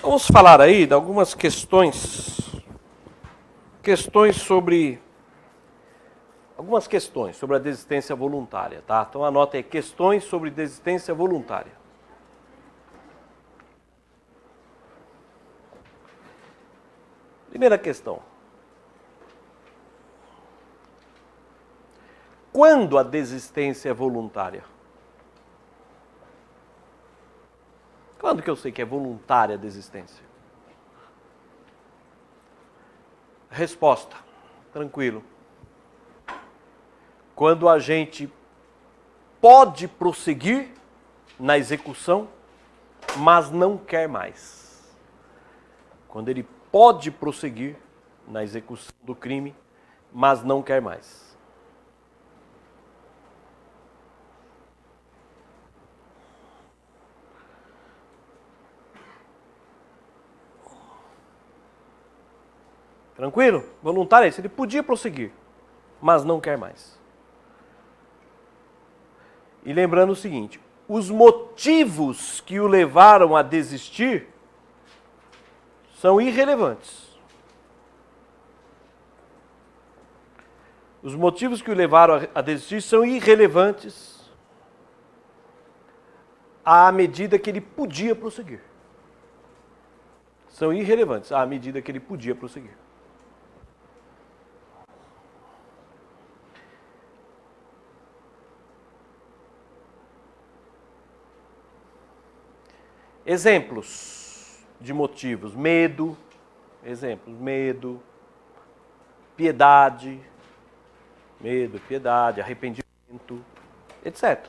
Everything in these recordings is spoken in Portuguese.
Vamos falar aí de algumas questões sobre a desistência voluntária, tá? Então anota aí, questões sobre desistência voluntária. Primeira questão. Quando a desistência é voluntária? Quando que eu sei que é voluntária a desistência? Resposta, tranquilo. Quando a gente pode prosseguir na execução, mas não quer mais. Quando ele pode prosseguir na execução do crime, mas não quer mais. Tranquilo? Voluntário é isso. Ele podia prosseguir, mas não quer mais. E lembrando o seguinte, os motivos que o levaram a desistir são irrelevantes. Os motivos que o levaram a desistir são irrelevantes à medida que ele podia prosseguir. São irrelevantes à medida que ele podia prosseguir. Exemplos de motivos: medo, piedade, arrependimento, etc.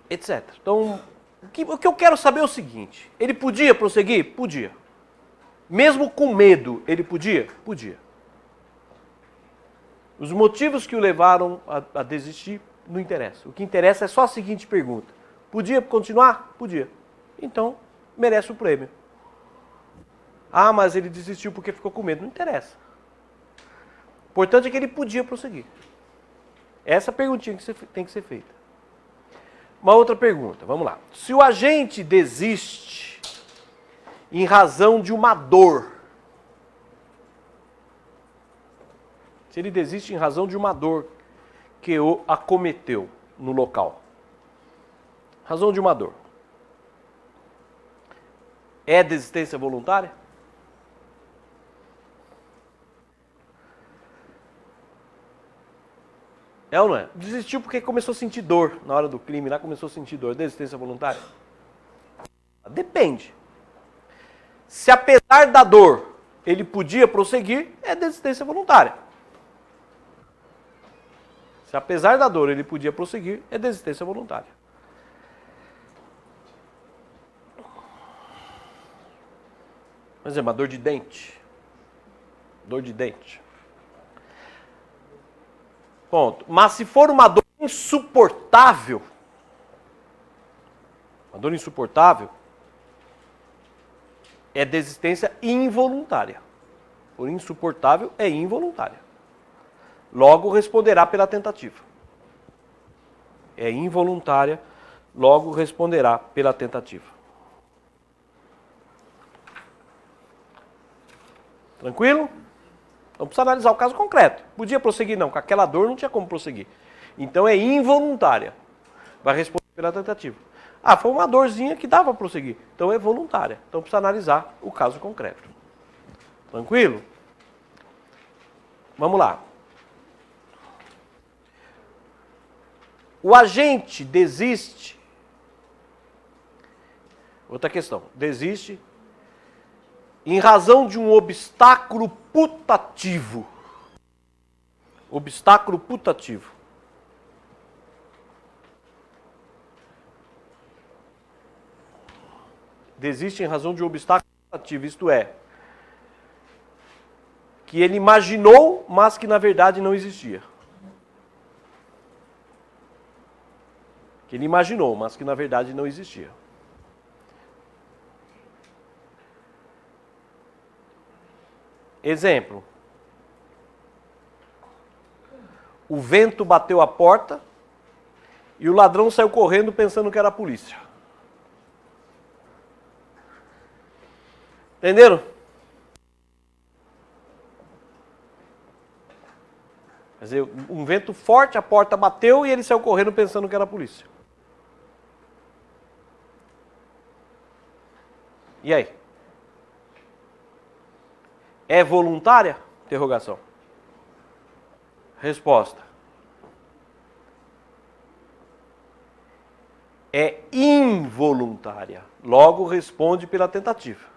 Então, o que eu quero saber é o seguinte: ele podia prosseguir? Podia. Mesmo com medo, ele podia? Podia. Os motivos que o levaram a desistir não interessa. O que interessa é só a seguinte pergunta: podia continuar? Podia. Então, merece o prêmio. Ah, mas ele desistiu porque ficou com medo. Não interessa. O importante é que ele podia prosseguir. Essa perguntinha que tem que ser feita. Uma outra pergunta, vamos lá. Se o agente desiste em razão de uma dor, se ele desiste em razão de uma dor que o acometeu no local, razão de uma dor, é desistência voluntária? É ou não é? Desistiu porque começou a sentir dor na hora do crime, lá começou a sentir dor. Desistência voluntária? Depende. Se apesar da dor ele podia prosseguir, é desistência voluntária. Se apesar da dor ele podia prosseguir, é desistência voluntária. Por exemplo, a dor de dente. Dor de dente. Ponto. Mas se for uma dor insuportável, é desistência involuntária. Por insuportável, é involuntária. Logo responderá pela tentativa. É involuntária, logo responderá pela tentativa. Tranquilo? Então precisa analisar o caso concreto. Podia prosseguir? Não, com aquela dor não tinha como prosseguir. Então é involuntária. Vai responder pela tentativa. Ah, foi uma dorzinha que dava para prosseguir. Então é voluntária. Então precisa analisar o caso concreto. Tranquilo? Vamos lá. O agente desiste. Outra questão. Desiste em razão de um obstáculo putativo. Obstáculo putativo. Desiste em razão de um obstáculo putativo, isto é, que ele imaginou, mas que na verdade não existia. Que ele imaginou, mas que na verdade não existia. Exemplo. O vento bateu a porta e o ladrão saiu correndo pensando que era a polícia. Entenderam? Quer dizer, um vento forte, a porta bateu e ele saiu correndo pensando que era a polícia. E aí? É voluntária? Interrogação. Resposta. É involuntária. Logo responde pela tentativa.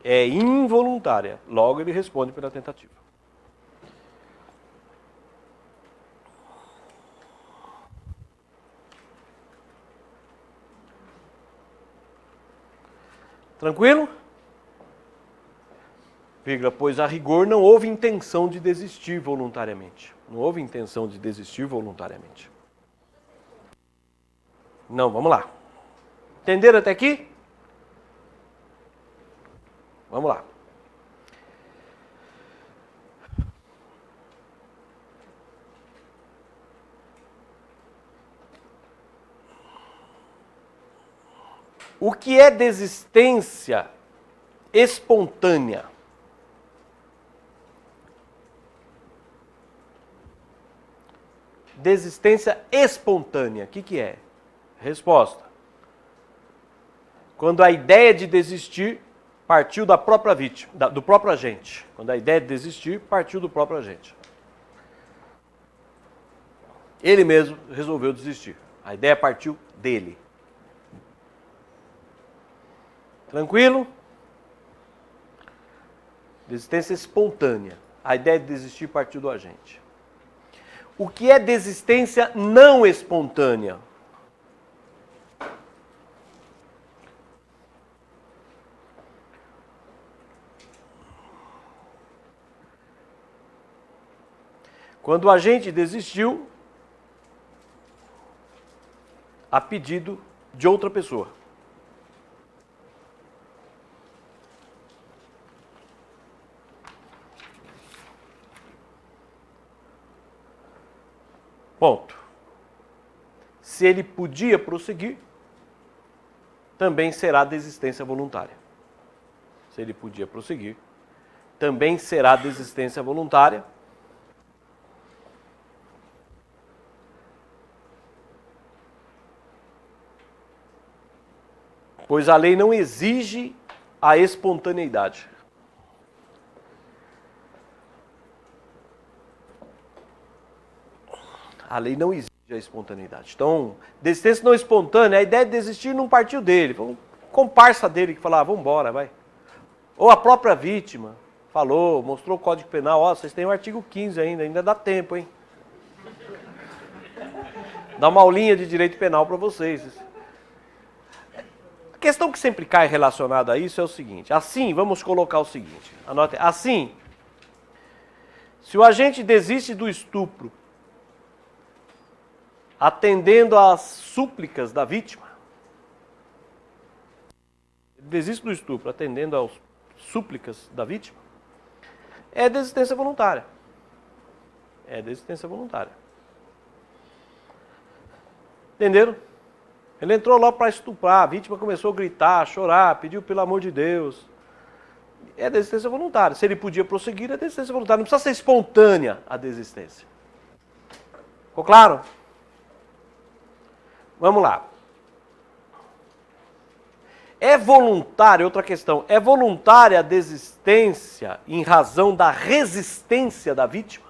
É involuntária. Logo ele responde pela tentativa. Tranquilo? Vírgula, pois a rigor não houve intenção de desistir voluntariamente. Não houve intenção de desistir voluntariamente. Não, vamos lá. Entenderam até aqui? Vamos lá. O que é desistência espontânea? Desistência espontânea, o que é? Resposta. Quando a ideia de desistir partiu da própria vítima, do próprio agente. Quando a ideia de desistir partiu do próprio agente. Ele mesmo resolveu desistir. A ideia partiu dele. Tranquilo? Desistência espontânea. A ideia de desistir partiu do agente. O que é desistência não espontânea? Quando o agente desistiu a pedido de outra pessoa. Ponto. Se ele podia prosseguir, também será desistência voluntária. Se ele podia prosseguir, também será desistência voluntária. Pois a lei não exige a espontaneidade. A lei não exige a espontaneidade. Então, desistência não espontânea, a ideia de desistir não partiu dele. Foi um comparsa dele que falava, vamos embora, vai. Ou a própria vítima falou, mostrou o Código Penal, ó, vocês têm o artigo 15 ainda dá tempo, hein? Dá uma aulinha de direito penal para vocês. A questão que sempre cai relacionada a isso é o seguinte, assim, vamos colocar o seguinte, anote, assim, se o agente desiste do estupro atendendo às súplicas da vítima, ele desiste do estupro atendendo às súplicas da vítima, é desistência voluntária. É desistência voluntária. Entenderam? Ele entrou lá para estuprar, a vítima começou a gritar, a chorar, pediu pelo amor de Deus. É desistência voluntária. Se ele podia prosseguir, é desistência voluntária. Não precisa ser espontânea a desistência. Ficou claro? Vamos lá. É voluntária, outra questão, é voluntária a desistência em razão da resistência da vítima?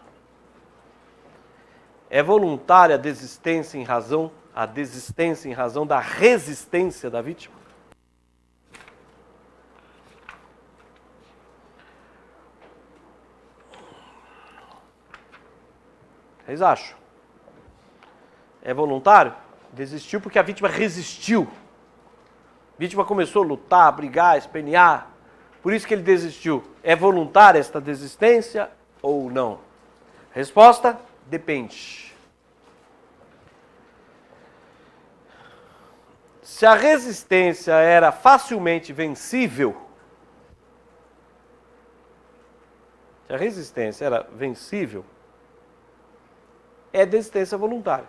É voluntária a desistência em razão da resistência da vítima? Vocês acham? É voluntário? Desistiu porque a vítima resistiu. A vítima começou a lutar, a brigar, a espernear. Por isso que ele desistiu. É voluntária esta desistência ou não? Resposta: depende. Se a resistência era facilmente vencível, é desistência voluntária.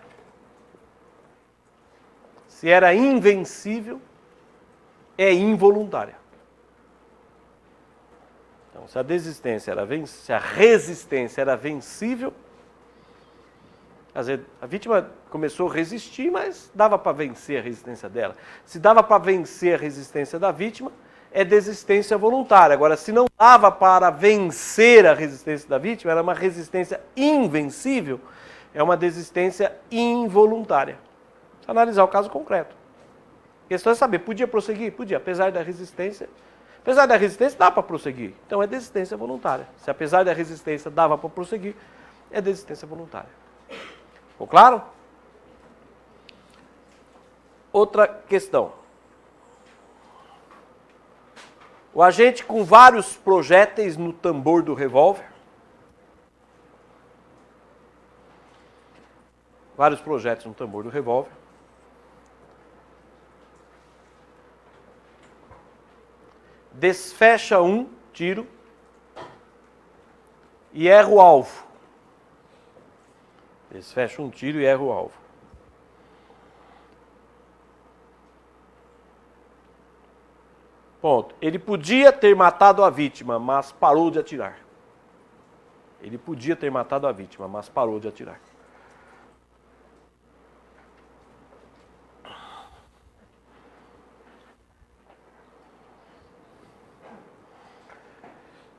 Se era invencível, é involuntária. Então, se a resistência era vencível, às vezes, a vítima começou a resistir, mas dava para vencer a resistência dela. Se dava para vencer a resistência da vítima, é desistência voluntária. Agora, se não dava para vencer a resistência da vítima, era uma resistência invencível, é uma desistência involuntária. Analisar o caso concreto. A questão é saber, podia prosseguir? Podia, apesar da resistência. Apesar da resistência, dá para prosseguir. Então é desistência voluntária. Se apesar da resistência dava para prosseguir, é desistência voluntária. Ficou claro? Outra questão. O agente com vários projéteis no tambor do revólver. Vários projéteis no tambor do revólver. Desfecha um tiro e erra o alvo. Desfecha um tiro e erra o alvo. Ponto. Ele podia ter matado a vítima, mas parou de atirar. Ele podia ter matado a vítima, mas parou de atirar.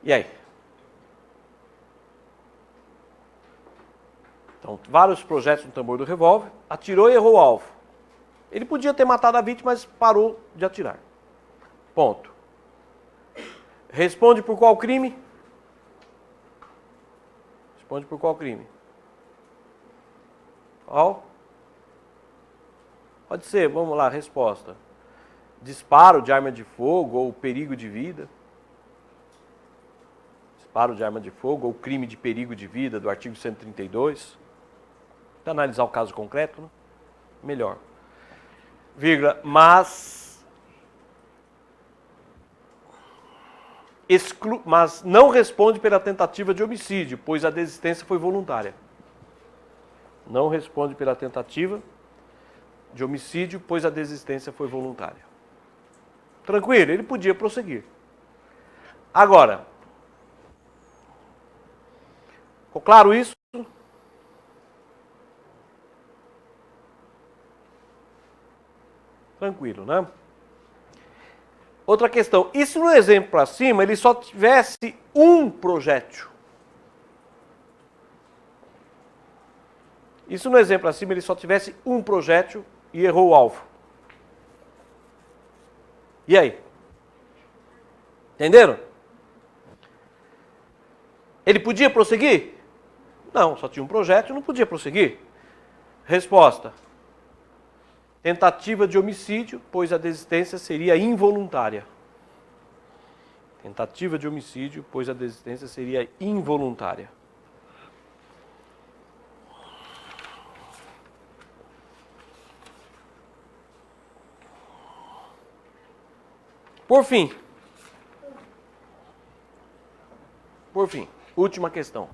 E aí? Então, vários projéteis no tambor do revólver, atirou e errou o alvo. Ele podia ter matado a vítima, mas parou de atirar. Ponto. Responde por qual crime? Responde por qual crime? Qual? Pode ser, vamos lá, resposta. Disparo de arma de fogo ou perigo de vida. Disparo de arma de fogo ou crime de perigo de vida do artigo 132. Para analisar o caso concreto, né? Melhor. Vírgula, mas não responde pela tentativa de homicídio, pois a desistência foi voluntária. Não responde pela tentativa de homicídio, pois a desistência foi voluntária. Tranquilo, ele podia prosseguir. Agora, ficou claro isso? Tranquilo, né? Outra questão, e se no exemplo para cima ele só tivesse um projétil? E se no exemplo acima ele só tivesse um projétil e errou o alvo? E aí? Entenderam? Ele podia prosseguir? Não, só tinha um projétil, não podia prosseguir. Resposta. Tentativa de homicídio, pois a desistência seria involuntária. Tentativa de homicídio, pois a desistência seria involuntária. Por fim, última questão.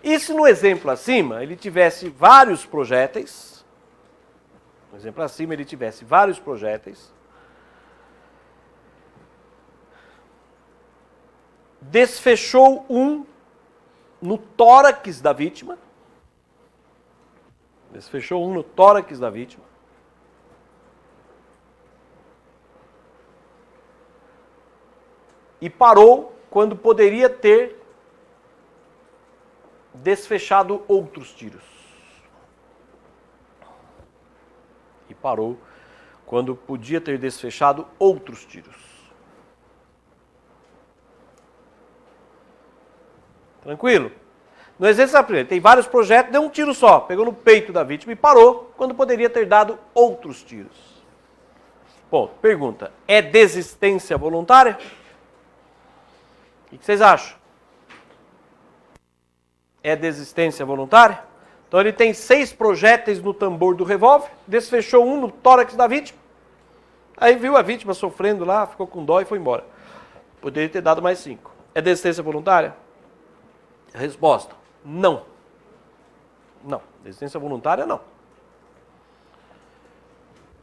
E se no exemplo acima ele tivesse vários projéteis, no exemplo acima ele tivesse vários projéteis, desfechou um no tórax da vítima, e parou quando poderia ter desfechado outros tiros. E parou quando podia ter desfechado outros tiros. Tranquilo? No exemplo, tem vários projéteis, deu um tiro só, pegou no peito da vítima e parou quando poderia ter dado outros tiros. Ponto. Pergunta, é desistência voluntária? O que vocês acham? É desistência voluntária? Então ele tem 6 projéteis no tambor do revólver, desfechou um no tórax da vítima, aí viu a vítima sofrendo lá, ficou com dó e foi embora. Poderia ter dado mais 5. É desistência voluntária? Resposta, não. Não, desistência voluntária não.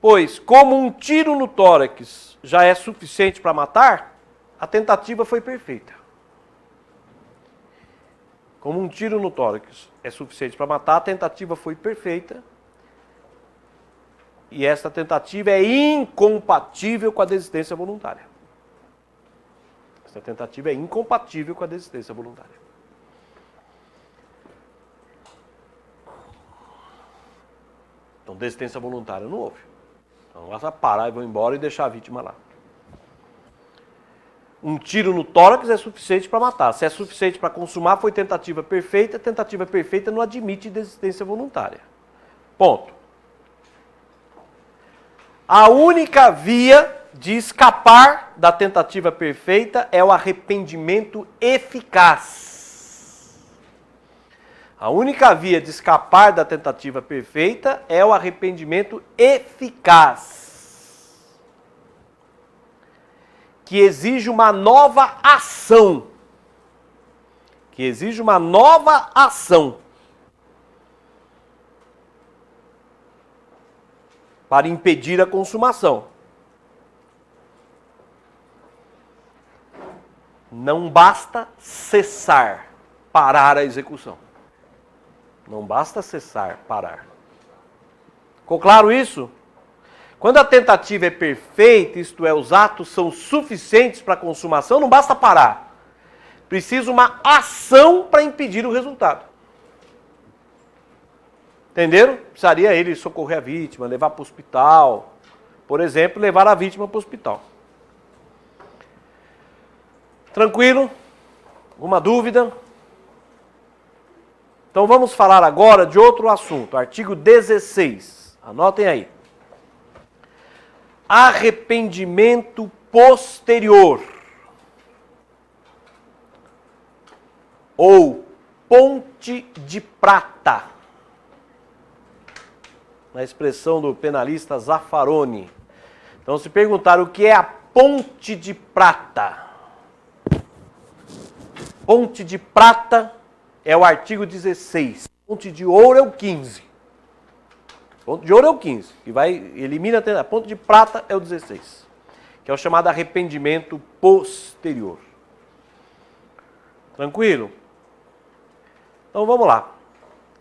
Pois, como um tiro no tórax já é suficiente para matar, a tentativa foi perfeita. Como um tiro no tórax é suficiente para matar, a tentativa foi perfeita. E esta tentativa é incompatível com a desistência voluntária. Esta tentativa é incompatível com a desistência voluntária. Então, desistência voluntária não houve. Então, basta parar e vão embora e deixar a vítima lá. Um tiro no tórax é suficiente para matar. Se é suficiente para consumar, foi tentativa perfeita. Tentativa perfeita não admite desistência voluntária. Ponto. A única via de escapar da tentativa perfeita é o arrependimento eficaz. A única via de escapar da tentativa perfeita é o arrependimento eficaz, que exige uma nova ação. Que exige uma nova ação para impedir a consumação. Não basta cessar, parar a execução. Não basta cessar, parar. Ficou claro isso? Quando a tentativa é perfeita, isto é, os atos são suficientes para a consumação, não basta parar. Precisa uma ação para impedir o resultado. Entenderam? Precisaria ele socorrer a vítima, levar para o hospital. Por exemplo, levar a vítima para o hospital. Tranquilo? Alguma dúvida? Então vamos falar agora de outro assunto. Artigo 16. Anotem aí. Arrependimento posterior. Ou ponte de prata. Na expressão do penalista Zaffaroni. Então, se perguntar o que é a ponte de prata. Ponte de prata é o artigo 16. Ponte de ouro é o 15. Ponte de ouro é o 15, que elimina a ponte de prata é o 16, que é o chamado arrependimento posterior. Tranquilo? Então, vamos lá.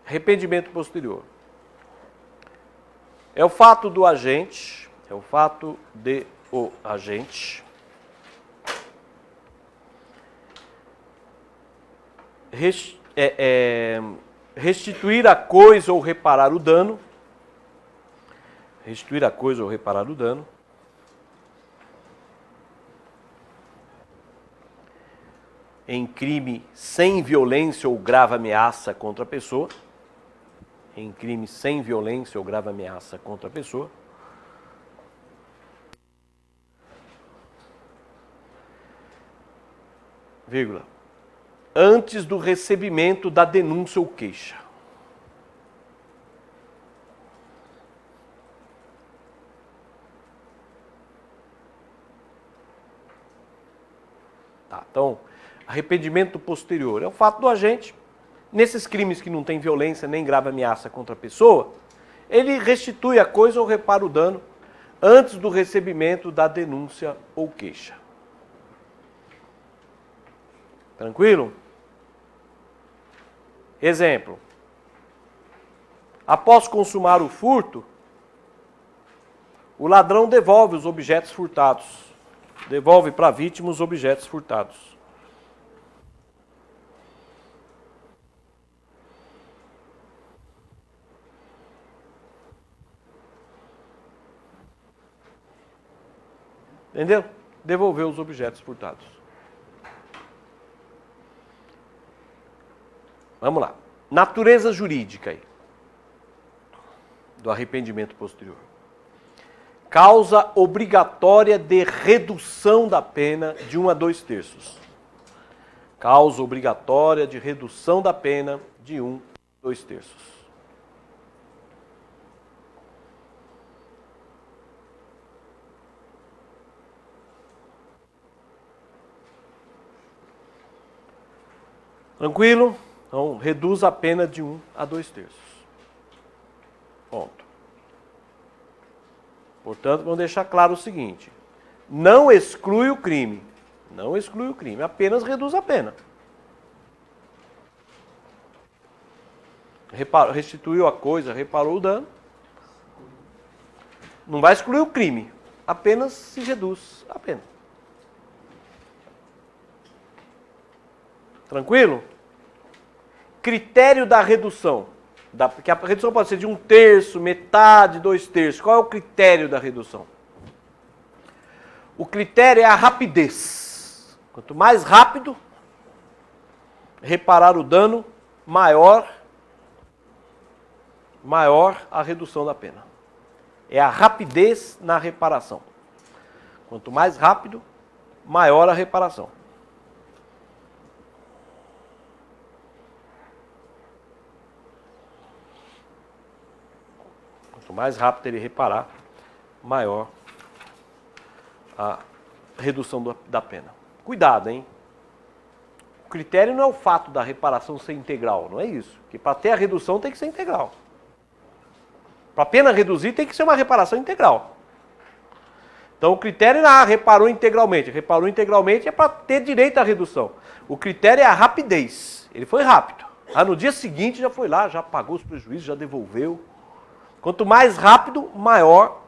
Arrependimento posterior. É o fato do agente, restituir a coisa ou reparar o dano, em crime sem violência ou grave ameaça contra a pessoa, vírgula, antes do recebimento da denúncia ou queixa. Tá, então, arrependimento posterior é o fato do agente, nesses crimes que não tem violência nem grave ameaça contra a pessoa, ele restitui a coisa ou repara o dano antes do recebimento da denúncia ou queixa. Tranquilo? Exemplo. Após consumar o furto, o ladrão devolve os objetos furtados. Devolve para a vítima os objetos furtados. Entendeu? Devolver os objetos furtados. Vamos lá. Natureza jurídica aí, do arrependimento posterior. Causa obrigatória de redução da pena de 1 a 2/3. Causa obrigatória de redução da pena de 1 a 2/3. Tranquilo? Então, reduz a pena de 1 a 2/3. Ponto. Portanto, vamos deixar claro o seguinte. Não exclui o crime. Não exclui o crime. Apenas reduz a pena. restituiu a coisa, reparou o dano. Não vai excluir o crime, apenas se reduz a pena. Tranquilo? Critério da redução. Porque a redução pode ser de 1/3, metade, 2/3. Qual é o critério da redução? O critério é a rapidez. Quanto mais rápido reparar o dano, maior a redução da pena. É a rapidez na reparação. Quanto mais rápido, maior a reparação. Quanto mais rápido ele reparar, maior a redução da pena. Cuidado, hein? O critério não é o fato da reparação ser integral, não é isso. Porque para ter a redução tem que ser integral. Para a pena reduzir tem que ser uma reparação integral. Então o critério não é reparou integralmente. Reparou integralmente é para ter direito à redução. O critério é a rapidez. Ele foi rápido. No dia seguinte já foi lá, já pagou os prejuízos, já devolveu. Quanto mais rápido, maior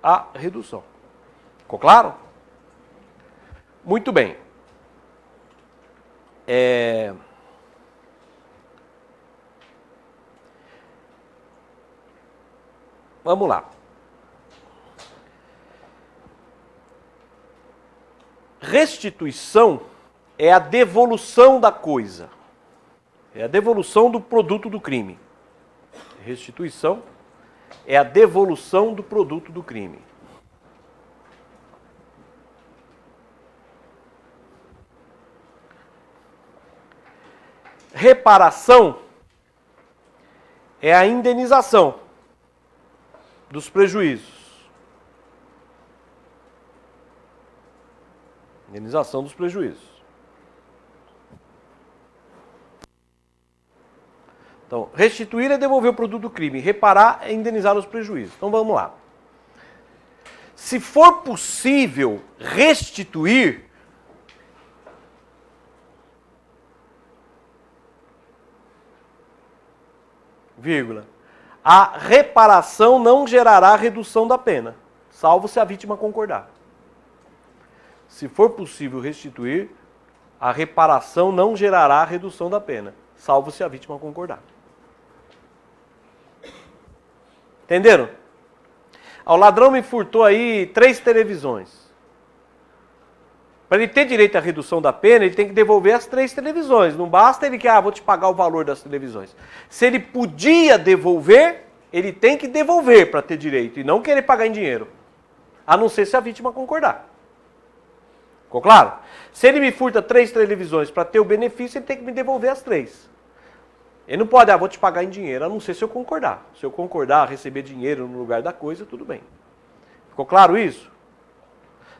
a redução. Ficou claro? Muito bem. Vamos lá. Restituição é a devolução da coisa. É a devolução do produto do crime. Restituição é a devolução do produto do crime. Reparação é a indenização dos prejuízos. Indenização dos prejuízos. Então, restituir é devolver o produto do crime. Reparar é indenizar os prejuízos. Então, vamos lá. Se for possível restituir, vírgula, a reparação não gerará redução da pena, salvo se a vítima concordar. Se for possível restituir, a reparação não gerará redução da pena, salvo se a vítima concordar. Entenderam? O ladrão me furtou aí 3 televisões. Para ele ter direito à redução da pena, ele tem que devolver as 3 televisões. Não basta ele que, vou te pagar o valor das televisões. Se ele podia devolver, ele tem que devolver para ter direito e não querer pagar em dinheiro. A não ser se a vítima concordar. Ficou claro? Se ele me furta 3 televisões para ter o benefício, ele tem que me devolver as 3. Ele não pode, vou te pagar em dinheiro, a não ser se eu concordar. Se eu concordar, receber dinheiro no lugar da coisa, tudo bem. Ficou claro isso?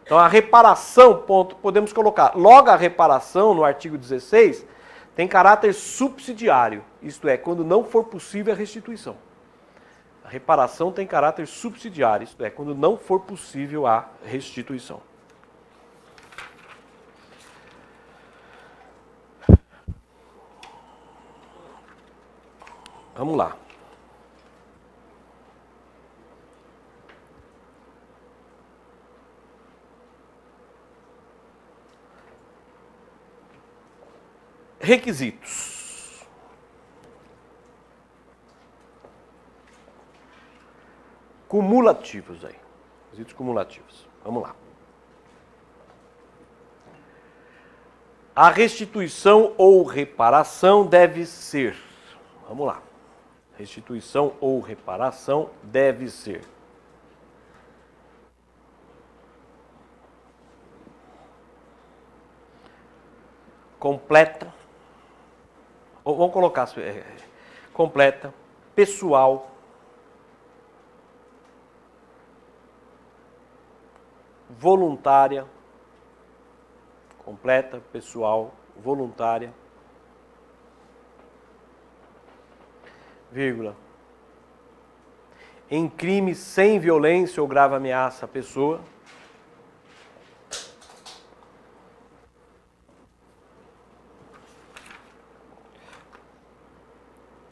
Então a reparação, ponto, podemos colocar, logo a reparação no artigo 16 tem caráter subsidiário, isto é, quando não for possível a restituição. A reparação tem caráter subsidiário, isto é, quando não for possível a restituição. Vamos lá. Requisitos. Cumulativos aí. Requisitos cumulativos. Vamos lá. A restituição ou reparação deve ser. Vamos lá. Restituição ou reparação deve ser completa, ou vamos colocar completa, pessoal, voluntária, completa, pessoal, voluntária, vírgula, em crime sem violência ou grave ameaça à pessoa,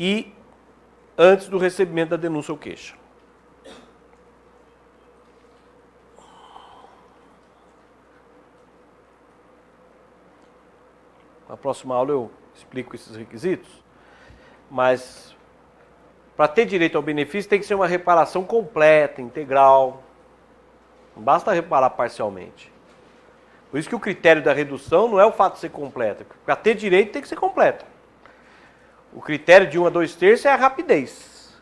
e antes do recebimento da denúncia ou queixa. Na próxima aula eu explico esses requisitos, mas para ter direito ao benefício tem que ser uma reparação completa, integral. Não basta reparar parcialmente. Por isso que o critério da redução não é o fato de ser completa. Para ter direito tem que ser completa. O critério de 1 a 2/3 é a rapidez.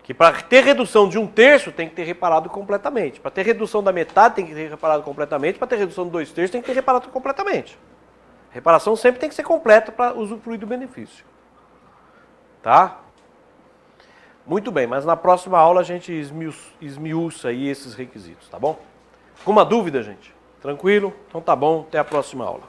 Que para ter redução de 1/3 tem que ter reparado completamente. Para ter redução da metade tem que ter reparado completamente. Para ter redução de 2/3 tem que ter reparado completamente. A reparação sempre tem que ser completa para usufruir do benefício. Tá? Muito bem, mas na próxima aula a gente esmiuça aí esses requisitos, tá bom? Alguma dúvida, gente? Tranquilo? Então tá bom, até a próxima aula.